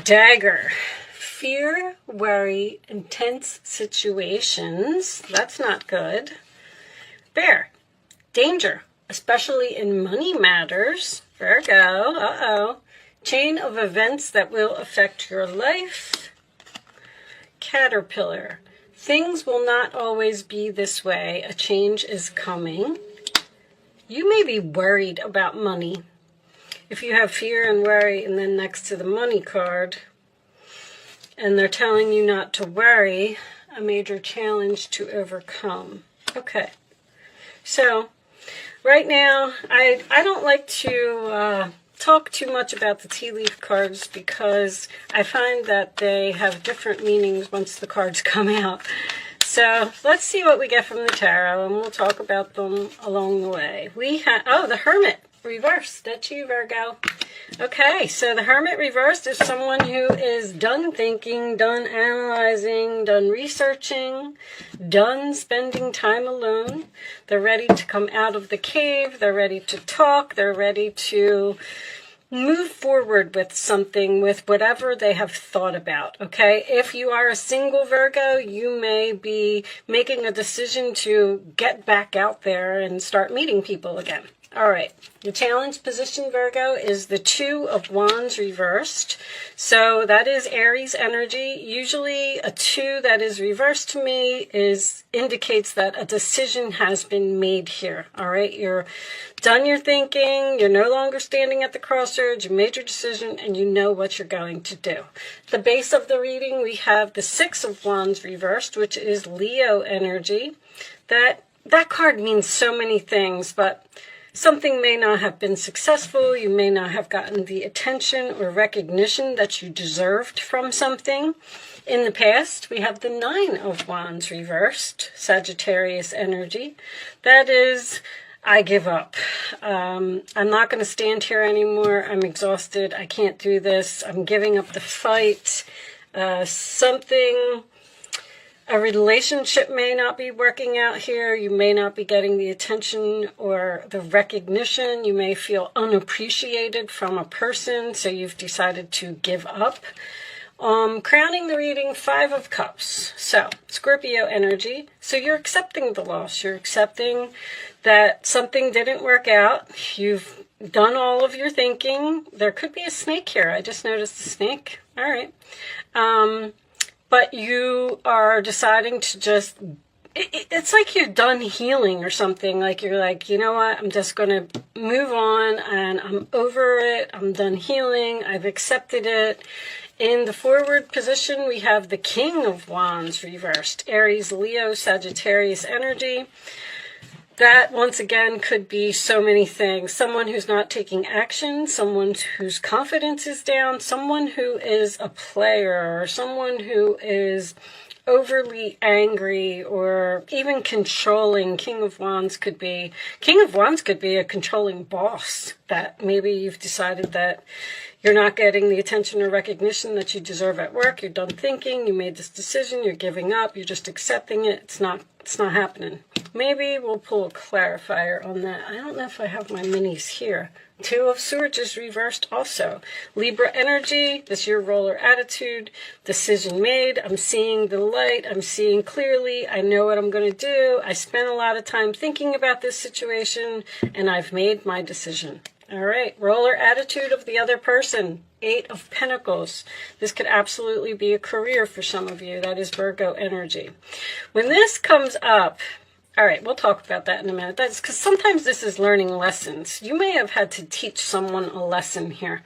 Dagger. Fear, worry, intense situations. That's not good. Bear. Danger, especially in money matters. Virgo. Uh-oh. Chain of events that will affect your life. Caterpillar. Things will not always be this way. A change is coming. You may be worried about money. If you have fear and worry and then next to the money card, and they're telling you not to worry, a major challenge to overcome. Okay. So, right now, I don't like to talk too much about the tea leaf cards because I find that they have different meanings once the cards come out. So, let's see what we get from the tarot, and we'll talk about them along the way. We have, oh, the Hermit reversed. That's you, Virgo. Okay, so the Hermit reversed is someone who is done thinking, done analyzing, done researching, done spending time alone. They're ready to come out of the cave. They're ready to talk. They're ready to move forward with something, with whatever they have thought about, okay? If you are a single Virgo, you may be making a decision to get back out there and start meeting people again. All right, the challenge position, Virgo, is the Two of Wands reversed. So that is Aries energy. Usually a 2 that is reversed to me indicates that a decision has been made here. All right, you're done your thinking. You're no longer standing at the crossroads. You made your decision and you know what you're going to do. The base of the reading, we have the Six of Wands reversed, which is Leo energy. That card means so many things, but something may not have been successful. You may not have gotten the attention or recognition that you deserved from something. In the past, we have the Nine of Wands reversed, Sagittarius energy. That is, I give up. I'm not going to stand here anymore. I'm exhausted. I can't do this. I'm giving up the fight. A relationship may not be working out here. You may not be getting the attention or the recognition. You may feel unappreciated from a person, so you've decided to give up. Crowning the reading, Five of Cups. So, Scorpio energy. So you're accepting the loss. You're accepting that something didn't work out. You've done all of your thinking. There could be a snake here. I just noticed a snake. All right. But you are deciding to just, it's like you're done healing or something. Like you're like, you know what, I'm just going to move on and I'm over it. I'm done healing. I've accepted it. In the forward position, we have the King of Wands reversed. Aries, Leo, Sagittarius energy. That, once again, could be so many things. Someone who's not taking action, someone whose confidence is down, someone who is a player, or someone who is overly angry or even controlling. King of Wands could be a controlling boss that maybe you've decided that you're not getting the attention or recognition that you deserve at work. You're done thinking. You made this decision. You're giving up. You're just accepting it. It's not happening. Maybe we'll pull a clarifier on that. I don't know if I have my minis here. Two of Swords is reversed also. Libra energy, this is your roller attitude. Decision made. I'm seeing the light. I'm seeing clearly. I know what I'm going to do. I spent a lot of time thinking about this situation, and I've made my decision. All right, roller attitude of the other person. Eight of Pentacles. This could absolutely be a career for some of you. That is Virgo energy. When this comes up, all right, we'll talk about that in a minute. That's because sometimes this is learning lessons. You may have had to teach someone a lesson here.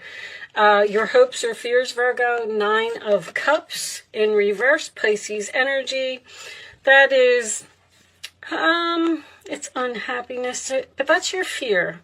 Your hopes or fears, Virgo. Nine of Cups in reverse, Pisces energy. That is, it's unhappiness, but that's your fear.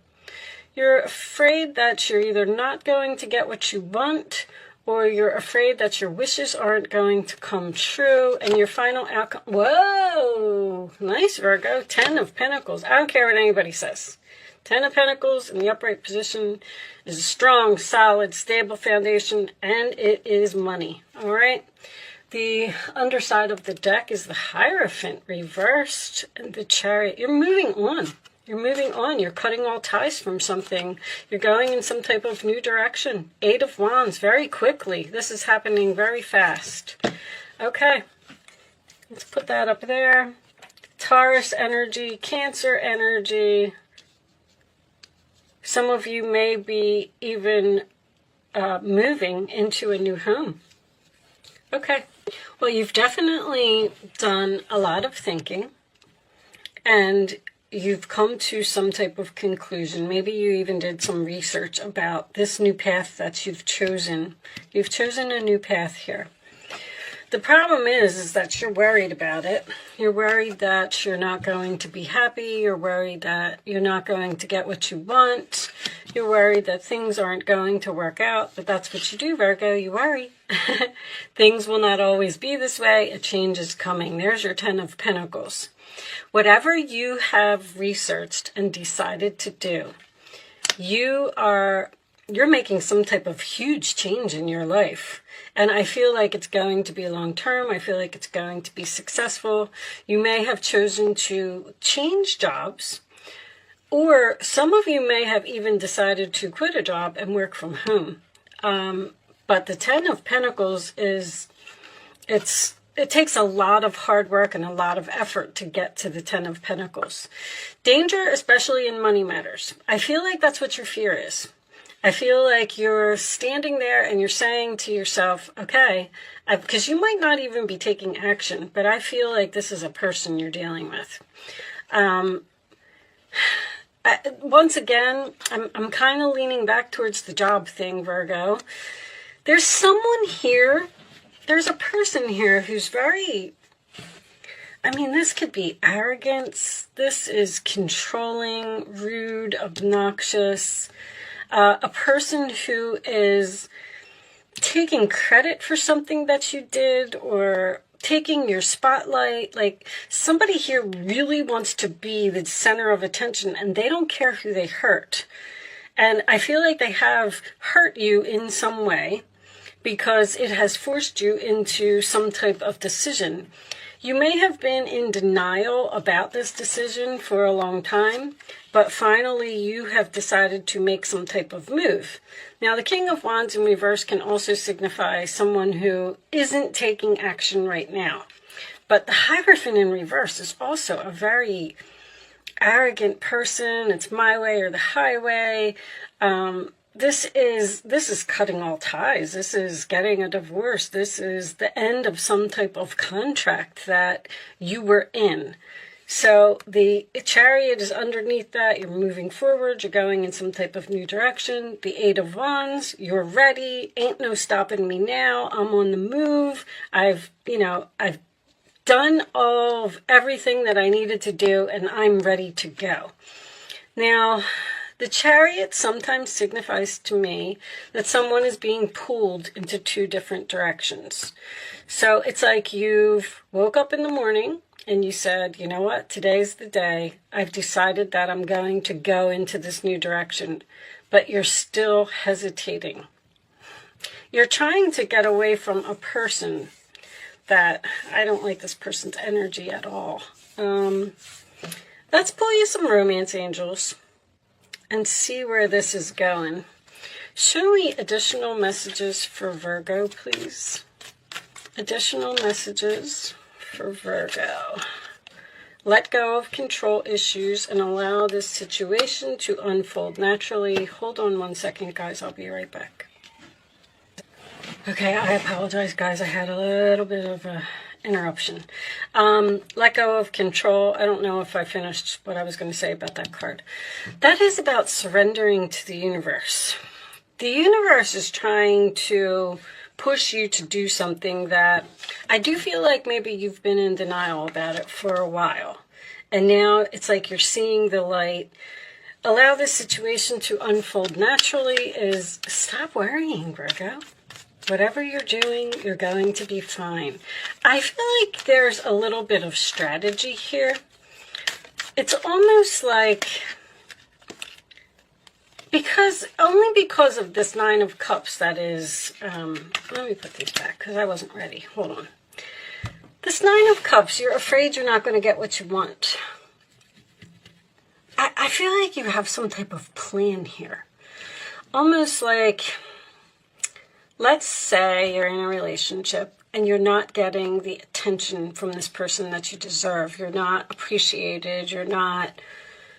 You're afraid that you're either not going to get what you want, or you're afraid that your wishes aren't going to come true, and your final outcome... Whoa! Nice, Virgo. 10 of Pentacles. I don't care what anybody says. 10 of Pentacles in the upright position is a strong, solid, stable foundation, and it is money. All right? The underside of the deck is the Hierophant reversed, and the Chariot. You're moving on. You're moving on. You're cutting all ties from something. You're going in some type of new direction. 8 of Wands, very quickly. This is happening very fast. Okay, let's put that up there. Taurus energy, Cancer energy. Some of you may be even moving into a new home. Okay, well, you've definitely done a lot of thinking, and you've come to some type of conclusion. Maybe you even did some research about this new path that you've chosen. You've chosen a new path here. The problem is that you're worried about it. You're worried that you're not going to be happy. You're worried that you're not going to get what you want. You're worried that things aren't going to work out. But that's what you do, Virgo. You worry. Things will not always be this way. A change is coming. There's your 10 of Pentacles. Whatever you have researched and decided to do, you're making some type of huge change in your life. And I feel like it's going to be long-term. I feel like it's going to be successful. You may have chosen to change jobs, or some of you may have even decided to quit a job and work from home. But the 10 of Pentacles it takes a lot of hard work and a lot of effort to get to the 10 of Pentacles. Danger, especially in money matters. I feel like that's what your fear is. I feel like you're standing there and you're saying to yourself, okay, because you might not even be taking action, but I feel like this is a person you're dealing with. Once again, I'm kind of leaning back towards the job thing, Virgo. There's someone here, there's a person here who's very, this could be arrogance. This is controlling, rude, obnoxious. A person who is taking credit for something that you did, or taking your spotlight. Like, somebody here really wants to be the center of attention, and they don't care who they hurt. And I feel like they have hurt you in some way, because it has forced you into some type of decision. You may have been in denial about this decision for a long time, but finally you have decided to make some type of move. Now, the King of Wands in reverse can also signify someone who isn't taking action right now. But the Hierophant in reverse is also a very arrogant person. It's my way or the highway. This is cutting all ties. This is getting a divorce. This is the end of some type of contract that you were in. So the Chariot is underneath that. You're moving forward. You're going in some type of new direction. The 8 of Wands, you're ready. Ain't no stopping me now. I'm on the move. I've done all of everything that I needed to do, and I'm ready to go. Now, the Chariot sometimes signifies to me that someone is being pulled into 2 different directions. So it's like you've woke up in the morning and you said, you know what, today's the day. I've decided that I'm going to go into this new direction, but you're still hesitating. You're trying to get away from a person that I don't like this person's energy at all. Let's pull you some romance angels and see where this is going. Show me additional messages for Virgo, please. Additional messages for Virgo. Let go of control issues and allow this situation to unfold naturally. Hold on one second, guys. I'll be right back. Okay, I apologize, guys. I had a little bit of a interruption. Let go of control. I don't know if I finished what I was going to say about that card. That is about surrendering to the universe. The universe is trying to push you to do something that I do feel like maybe you've been in denial about it for a while. And now it's like you're seeing the light. Allow this situation to unfold naturally is stop worrying, Virgo. Whatever you're doing, you're going to be fine. I feel like there's a little bit of strategy here. It's almost like, only because of this 9 of Cups that is, let me put these back because I wasn't ready. Hold on. This 9 of Cups, you're afraid you're not going to get what you want. I feel like you have some type of plan here. Almost like, let's say you're in a relationship and you're not getting the attention from this person that you deserve. You're not appreciated. You're not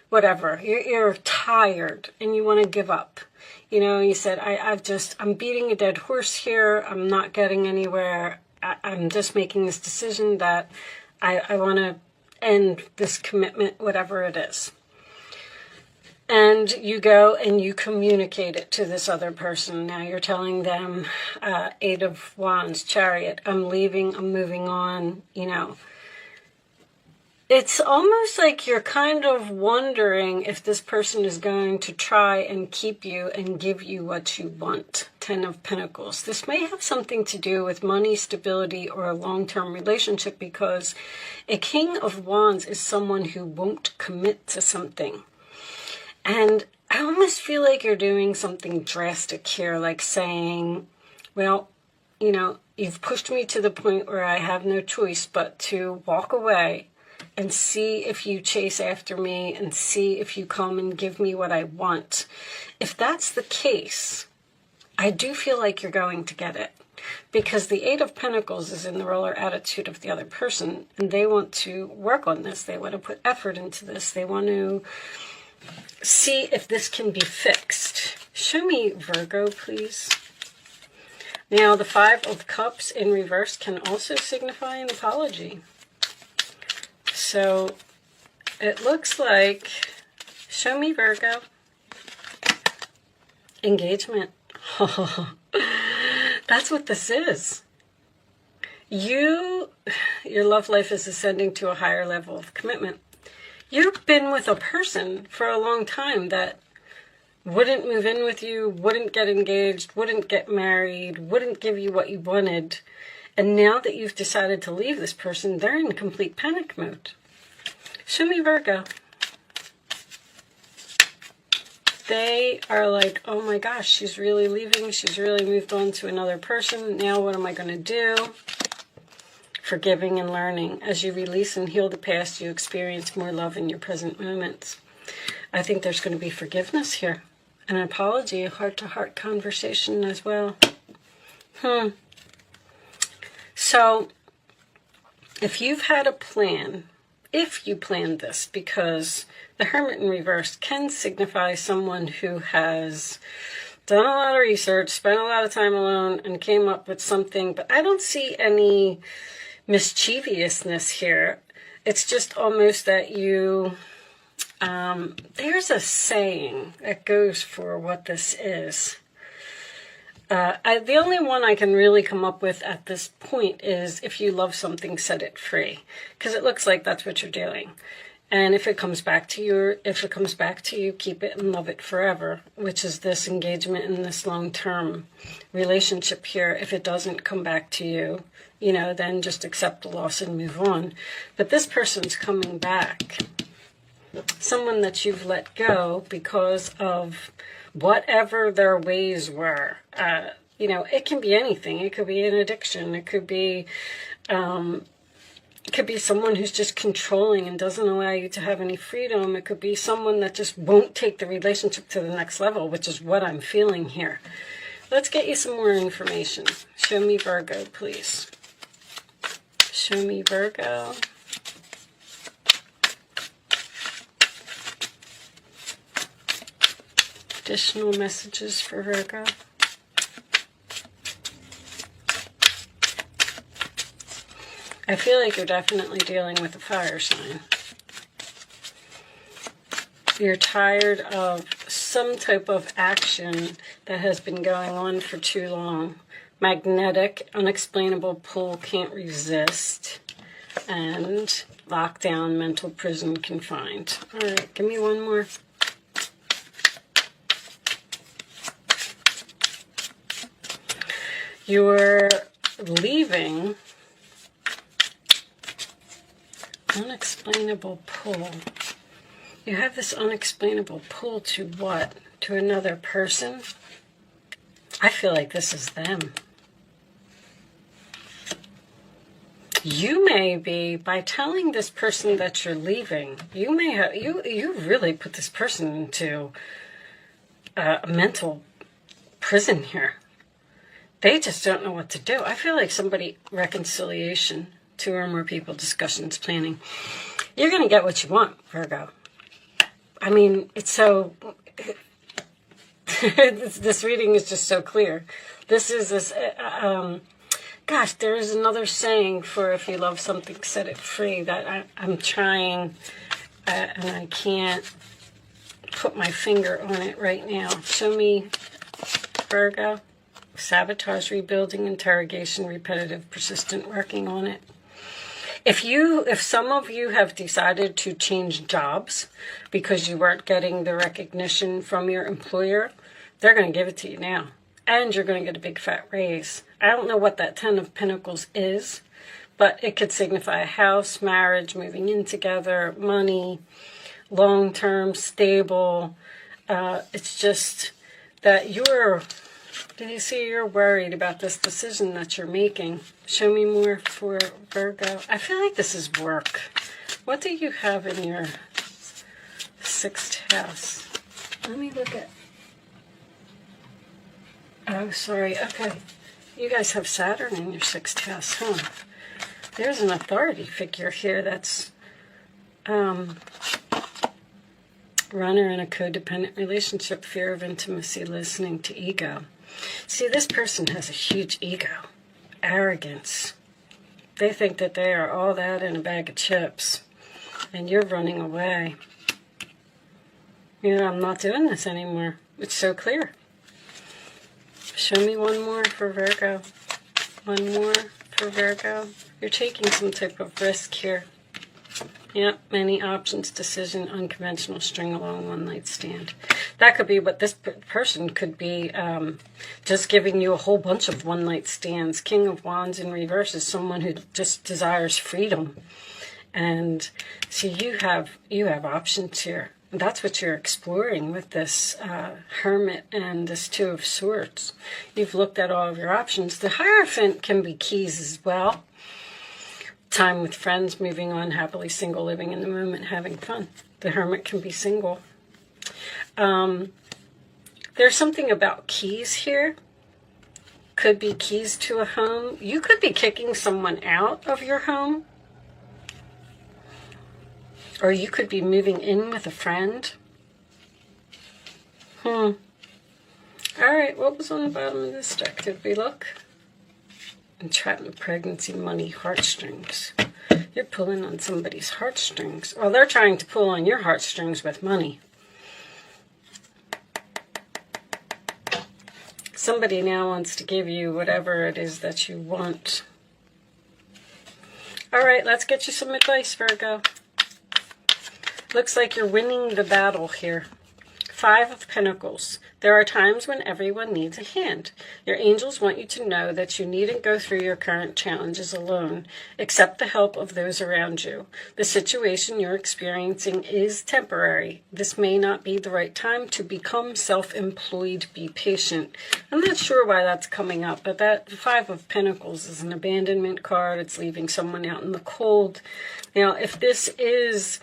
whatever. You're tired and you want to give up. You know, you said, I'm beating a dead horse here. I'm not getting anywhere. I'm just making this decision that I want to end this commitment, whatever it is. And you go and you communicate it to this other person. Now you're telling them, Eight of Wands, Chariot, I'm leaving, I'm moving on, you know. It's almost like you're kind of wondering if this person is going to try and keep you and give you what you want. 10 of Pentacles. This may have something to do with money, stability, or a long-term relationship, because a King of Wands is someone who won't commit to something. And I almost feel like you're doing something drastic here, like saying, well, you know, you've pushed me to the point where I have no choice but to walk away and see if you chase after me and see if you come and give me what I want. If that's the case, I do feel like you're going to get it, because the Eight of Pentacles is in the roller attitude of the other person, and they want to work on this. They want to put effort into this. They want to see if this can be fixed. Show me Virgo, please. Now, the Five of Cups in reverse can also signify an apology. So it looks like, show me Virgo. Engagement. That's what this is. Your love life is ascending to a higher level of commitment. You've been with a person for a long time that wouldn't move in with you, wouldn't get engaged, wouldn't get married, wouldn't give you what you wanted. And now that you've decided to leave this person, they're in complete panic mode. Show me Virgo. They are like, oh my gosh, she's really leaving. She's really moved on to another person. Now what am I going to do? Forgiving and learning. As you release and heal the past, you experience more love in your present moments. I think there's going to be forgiveness here. An apology, a heart-to-heart conversation as well. So, if you've had a plan, if you planned this, because the Hermit in reverse can signify someone who has done a lot of research, spent a lot of time alone, and came up with something, but I don't see any mischievousness here. It's just almost that you, there's a saying that goes for what this is. The only one I can really come up with at this point is, if you love something, set it free. Because it looks like that's what you're doing. And if it comes back to you, keep it and love it forever, which is this engagement in this long-term relationship here. If it doesn't come back to you, you know, then just accept the loss and move on. But this person's coming back. Someone that you've let go because of whatever their ways were. You know, it can be anything. It could be an addiction. It could be someone who's just controlling and doesn't allow you to have any freedom. It could be someone that just won't take the relationship to the next level, which is what I'm feeling here. Let's get you some more information. Show me Virgo, please. Show me Virgo. Additional messages for Virgo. I feel like you're definitely dealing with a fire sign. You're tired of some type of action that has been going on for too long. Magnetic, unexplainable pull, can't resist. And lockdown, mental prison, confined. All right, give me one more. You're leaving. Unexplainable pull. You have this unexplainable pull to what? To another person? I feel like this is them. You may be, by telling this person that you're leaving, you may have, you really put this person into a mental prison here. They just don't know what to do. I feel like somebody, reconciliation, 2 or more people, discussions, planning. You're going to get what you want, Virgo. I mean, it's so, this reading is just so clear. This is this, gosh, there is another saying for if you love something, set it free, that I'm trying, and I can't put my finger on it right now. Show me, Virgo. Sabotage, rebuilding, interrogation, repetitive, persistent, working on it. If some of you have decided to change jobs because you weren't getting the recognition from your employer, they're going to give it to you now. And you're going to get a big fat raise. I don't know what that 10 of Pentacles is, but it could signify a house, marriage, moving in together, money, long-term, stable. It's just that you're worried about this decision that you're making. Show me more for Virgo. I feel like this is work. What do you have in your 6th house? Let me look at... Oh, sorry. Okay. You guys have Saturn in your 6th house, huh? There's an authority figure here that's runner in a codependent relationship, fear of intimacy, listening to ego. See, this person has a huge ego, arrogance. They think that they are all that in a bag of chips, and you're running away. You know, I'm not doing this anymore. It's so clear. Show me one more for Virgo. One more for Virgo. You're taking some type of risk here. Yep, many options, decision, unconventional, string along, one night stand. That could be what this person could be, just giving you a whole bunch of one night stands. King of Wands in reverse is someone who just desires freedom. And see, you have options here. And that's what you're exploring with this Hermit and this 2 of Swords. You've looked at all of your options. The Hierophant can be keys as well. Time with friends, moving on, happily single, living in the moment, having fun. The Hermit can be single. There's something about keys here. Could be keys to a home. You could be kicking someone out of your home. Or you could be moving in with a friend. All right, what was on the bottom of this deck? Did we look? Entrapment, pregnancy, money, heartstrings. You're pulling on somebody's heartstrings. Well, they're trying to pull on your heartstrings with money. Somebody now wants to give you whatever it is that you want. All right, let's get you some advice, Virgo. Looks like you're winning the battle here. 5 of Pentacles. There are times when everyone needs a hand. Your angels want you to know that you needn't go through your current challenges alone. Accept the help of those around you. The situation you're experiencing is temporary. This may not be the right time to become self-employed. Be patient. I'm not sure why that's coming up, but that 5 of Pentacles is an abandonment card. It's leaving someone out in the cold. Now, if this is...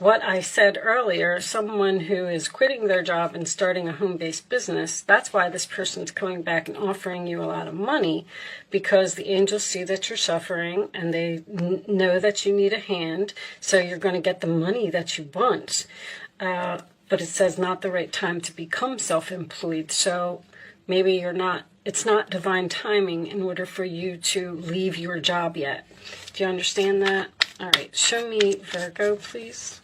what I said earlier, someone who is quitting their job and starting a home-based business, that's why this person's coming back and offering you a lot of money, because the angels see that you're suffering and they know that you need a hand, so you're going to get the money that you want. But it says not the right time to become self-employed, so maybe it's not divine timing in order for you to leave your job yet. Do you understand that? All right, show me Virgo, please.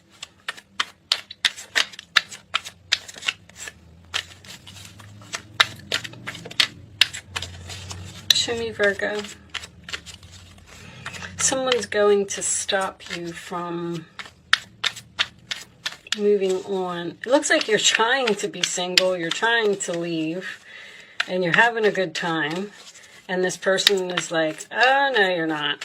Show me Virgo. Someone's going to stop you from moving on. It looks like you're trying to be single, you're trying to leave, and you're having a good time. And this person is like, oh, no, you're not.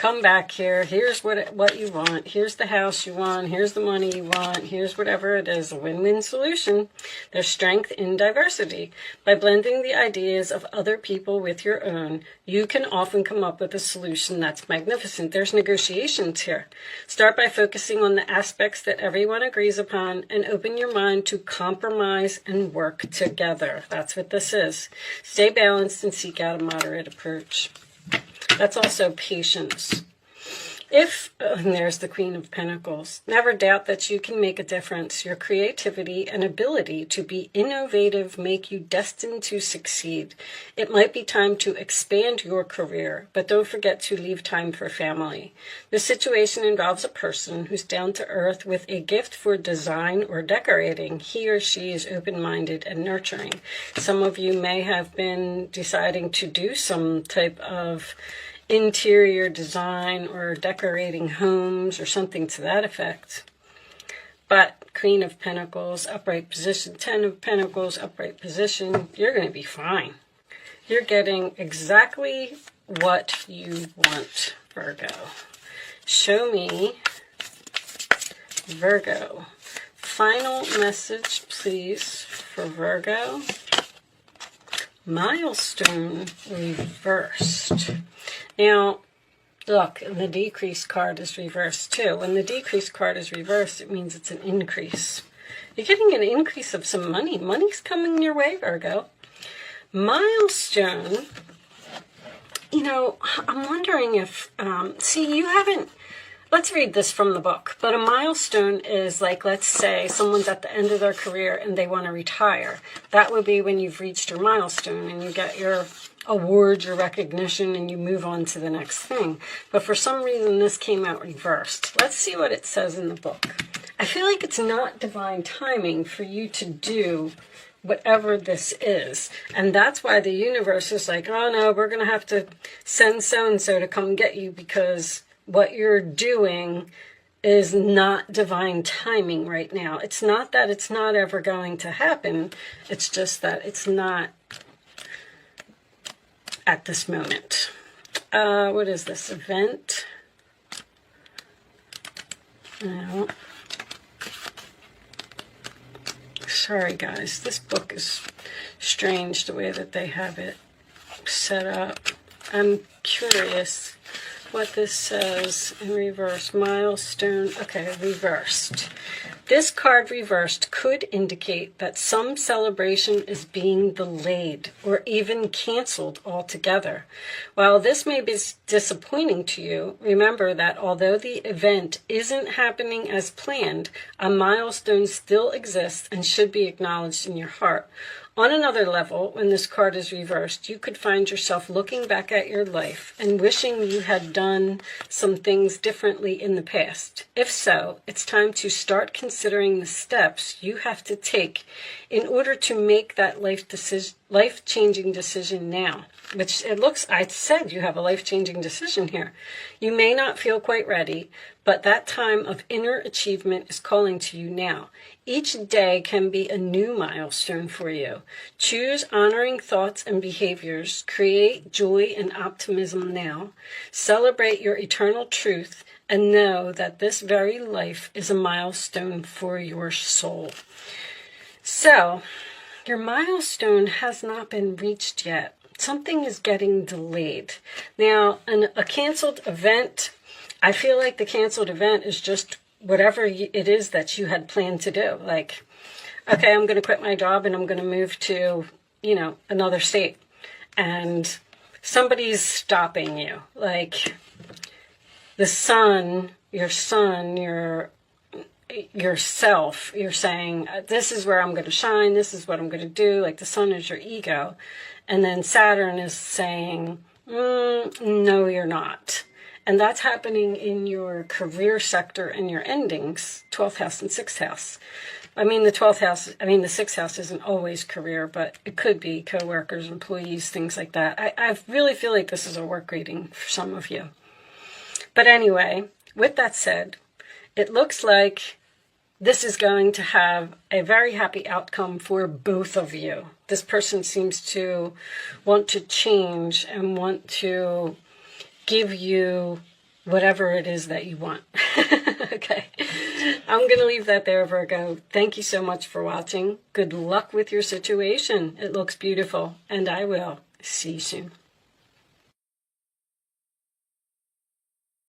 Come back here. Here's what you want. Here's the house you want. Here's the money you want. Here's whatever it is. A win-win solution. There's strength in diversity. By blending the ideas of other people with your own, you can often come up with a solution that's magnificent. There's negotiations here. Start by focusing on the aspects that everyone agrees upon and open your mind to compromise and work together. That's what this is. Stay balanced and seek out a moderate approach. That's also patience. And there's the Queen of Pentacles. Never doubt that you can make a difference. Your creativity and ability to be innovative make you destined to succeed. It might be time to expand your career, but don't forget to leave time for family. This situation involves a person who's down to earth with a gift for design or decorating. He or she is open-minded and nurturing. Some of you may have been deciding to do some type of interior design or decorating homes or something to that effect. But Queen of Pentacles, upright position, 10 of Pentacles, upright position, you're going to be fine. You're getting exactly what you want, Virgo. Show me, Virgo. Final message, please, for Virgo. Milestone reversed. Now, look, the decrease card is reversed too. When the decrease card is reversed, it means it's an increase. You're getting an increase of some money. Money's coming your way, Virgo. Milestone, you know, I'm wondering if, see, you haven't, let's read this from the book. But a milestone is like, let's say someone's at the end of their career and they want to retire. That would be when you've reached your milestone and you get your awards, your recognition, and you move on to the next thing. But for some reason, this came out reversed. Let's see what it says in the book. I feel like it's not divine timing for you to do whatever this is. And that's why the universe is like, oh no, we're going to have to send so-and-so to come get you because what you're doing is not divine timing right now. It's not that it's not ever going to happen. It's just that it's not at this moment. What is this? Event? No. Sorry, guys. This book is strange the way that they have it set up. I'm curious what this says in reverse. Milestone. Okay, reversed. This card reversed could indicate that some celebration is being delayed or even canceled altogether. While this may be disappointing to you, remember that although the event isn't happening as planned, a milestone still exists and should be acknowledged in your heart. On another level, when this card is reversed, you could find yourself looking back at your life and wishing you had done some things differently in the past. If so, it's time to start considering the steps you have to take in order to make that life-changing decision now. Which it looks, I said you have a life-changing decision here. You may not feel quite ready, but that time of inner achievement is calling to you now. Each day can be a new milestone for you. Choose honoring thoughts and behaviors. Create joy and optimism now. Celebrate your eternal truth and know that this very life is a milestone for your soul. So, your milestone has not been reached yet. Something is getting delayed. Now, a canceled event, I feel like the canceled event is just whatever it is that you had planned to do. Like, okay, I'm going to quit my job and I'm going to move to, you know, another state. And somebody's stopping you. Like, yourself, you're saying, this is where I'm going to shine, this is what I'm going to do. Like, the sun is your ego. And then Saturn is saying, no, you're not. And that's happening in your career sector and your endings, 12th house and 6th house. I mean, the 6th house isn't always career, but it could be coworkers, employees, things like that. I really feel like this is a work reading for some of you. But anyway, with that said, it looks like this is going to have a very happy outcome for both of you. This person seems to want to change and want to give you whatever it is that you want. Okay. I'm going to leave that there, Virgo. Thank you so much for watching. Good luck with your situation. It looks beautiful, and I will see you soon.